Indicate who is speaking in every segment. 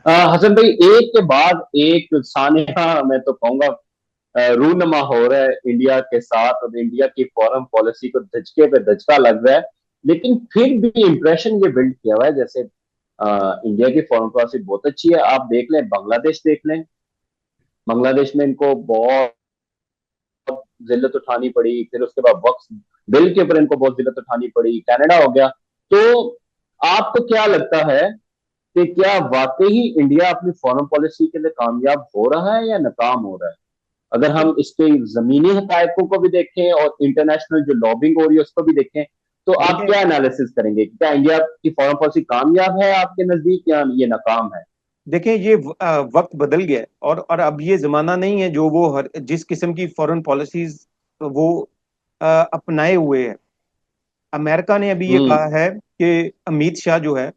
Speaker 1: हसन भाई, एक के बाद एक सानिया मैं तो कहूंगा रूनमा हो रहा है इंडिया के साथ, और इंडिया की फॉरेन पॉलिसी को धचके पे धचका लग रहा है। लेकिन फिर भी इंप्रेशन ये बिल्ड किया हुआ है जैसे इंडिया की फॉरेन पॉलिसी बहुत अच्छी है। आप देख लें, बांग्लादेश देख लें, बांग्लादेश में इनको बहुत जिल्लत उठानी पड़ी, फिर उसके बाद वक्फ बिल के ऊपर इनको बहुत जिल्लत उठानी पड़ी, कनाडा हो गया। तो आपको क्या लगता है कि क्या वाकई ही इंडिया अपनी फॉरेन पॉलिसी के लिए कामयाब हो रहा है या नाकाम हो रहा है? अगर हम इसके जमीनी हकायकों को भी देखें और इंटरनेशनल जो लॉबिंग हो रही है उसको भी देखें, तो आप
Speaker 2: देखें
Speaker 1: क्या एनालिसिस करेंगे? क्या इंडिया की फॉरेन पॉलिसी कामयाब है आपके नजदीक, या ये नाकाम है?
Speaker 2: देखें ये वक्त बदल गया है, और अब ये जमाना नहीं है जो वो हर जिस किस्म की फॉरेन पॉलिसीज वो अपनाए हुए है। अमेरिका ने अभी ये
Speaker 1: हम्म।
Speaker 2: कहा है कि अमित शाह जो है,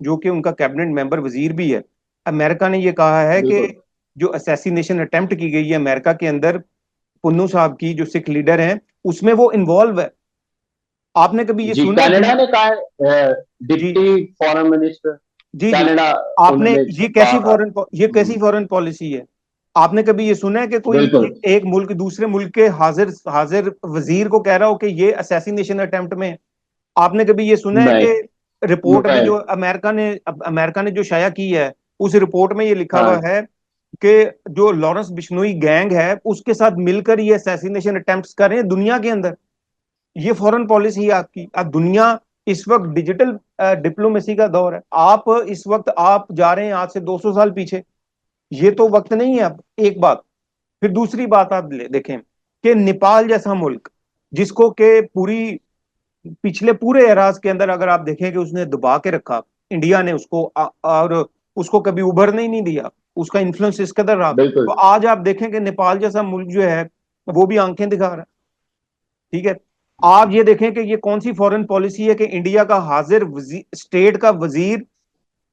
Speaker 2: जो कि उनका कैबिनेट मेंबर वजीर भी है, अमेरिका ने ये कहा है कि
Speaker 1: बिल्कुल।
Speaker 2: जो असैसिनेशन अटेम्प्ट की गई है अमेरिका के अंदर पुन्नू साहब की, जो सिख लीडर हैं, उसमें वो इन्वॉल्व है। आपने कभी ये
Speaker 1: जी,
Speaker 2: सुना है
Speaker 1: कनाडा ने कहा है,
Speaker 2: जी
Speaker 1: डिप्टी फॉरेन मिनिस्टर
Speaker 2: जी जी।
Speaker 1: कनाडा,
Speaker 2: आपने
Speaker 1: उन्होंने कहा।
Speaker 2: ये कैसी फॉरेन पॉलिसी है? आपने कभी ये सुना है कि कोई
Speaker 1: बिल्कुल।
Speaker 2: एक मुल्क दूसरे मुल्क के हाजिर हाजिर वजीर को कह रहा हो कि ये असैसिनेशन अटेम्प्ट में है? आपने कभी ये सुना है
Speaker 1: नहीं।
Speaker 2: कि रिपोर्ट अभी
Speaker 1: नहीं।
Speaker 2: जो अमेरिका ने जो शाया की है, उस रिपोर्ट में ये लिखा हुआ
Speaker 1: हाँ।
Speaker 2: है कि जो लॉरेंस बिश्नोई गैंग है उसके साथ मिलकर ये असैसिनेशन अटेम्प्ट्स कर रहे हैं दुनिया के अंदर। ये फॉरेन पॉलिसी है आपकी। अब दुनिया इस वक्त डिजिटल डिप्लोमेसी का दौर है। आप इस वक्त आप जा रहे हैं आज से 200 साल पीछे। ये तो वक्त नहीं है अब। एक बात। फिर दूसरी बात आप देखें कि नेपाल जैसा मुल्क, जिसको के पूरी पिछले पूरे एराज के अंदर अगर आप देखें कि उसने दबा के रखा, इंडिया ने उसको और उसको कभी उभरने ही नहीं दिया, उसका इन्फ्लुएंस इस कदर रहा। तो
Speaker 1: बिल्कुल।
Speaker 2: आज आप देखें कि नेपाल जैसा मुल्क जो है वो भी आंखें दिखा रहा है। ठीक है। आप ये देखें कि ये कौन सी फॉरेन पॉलिसी है कि इंडिया का हाजिर स्टेट का वजीर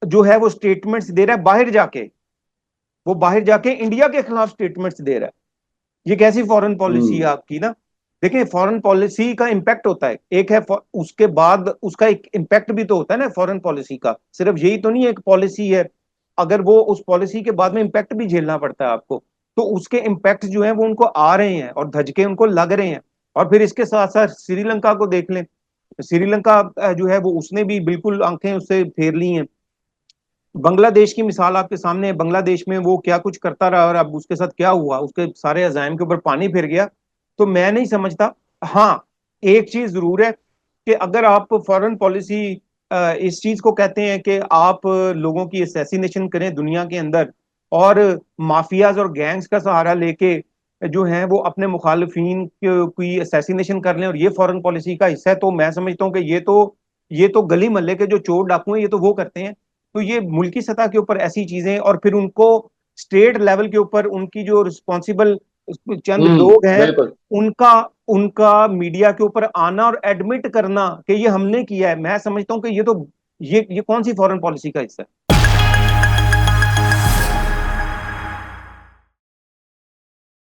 Speaker 2: जो है वो स्टेटमेंट्स दे रहा है बाहर जाके, वो बाहर जाके इंडिया के खिलाफ स्टेटमेंट्स दे रहा है। ये कैसी फॉरेन पॉलिसी है
Speaker 1: हम्म।
Speaker 2: आपकी ना? देखिए फॉरेन पॉलिसी का इम्पैक्ट होता है, एक है उसके बाद उसका एक इम्पैक्ट भी तो होता है ना फॉरेन पॉलिसी का। सिर्फ यही तो नहीं है एक पॉलिसी है, अगर वो उस पॉलिसी के बाद में इम्पैक्ट भी झेलना पड़ता है आपको। तो उसके इम्पैक्ट जो है वो उनको आ रहे हैं और धचके उनको लग रहे हैं। और फिर इसके साथ साथ श्रीलंका को देख लें। श्रीलंका जो है वो उसने भी बिल्कुल आंखें उससे फेर ली हैं। बांग्लादेश की मिसाल आपके सामने है, बांग्लादेश में वो क्या कुछ करता रहा और अब उसके साथ क्या हुआ, उसके सारे अजायम के ऊपर पानी फिर गया। तो मैं नहीं समझता। हाँ, एक चीज जरूर है कि अगर आप फॉरेन पॉलिसी इस चीज को कहते हैं कि आप लोगों की असैसिनेशन करें दुनिया के अंदर, और माफियाज और गैंग्स का सहारा लेके जो है वो अपने मुखालिफिन की असैसिनेशन कर लें, और ये फॉरेन पॉलिसी का हिस्सा है, तो मैं समझता हूँ कि ये तो गली मोहल्ले के जो चोर डाकू हैं ये तो वो करते हैं। तो ये मुल्की सतह के ऊपर ऐसी चीजें, और फिर उनको स्टेट लेवल के ऊपर उनकी जो रिस्पॉन्सिबल चंद लोग हैं,
Speaker 1: बिल्कुल।
Speaker 2: उनका उनका मीडिया के ऊपर आना और एडमिट करना कि ये हमने किया है, मैं समझता हूँ कि ये कौन सी फॉरेन पॉलिसी का हिस्सा है?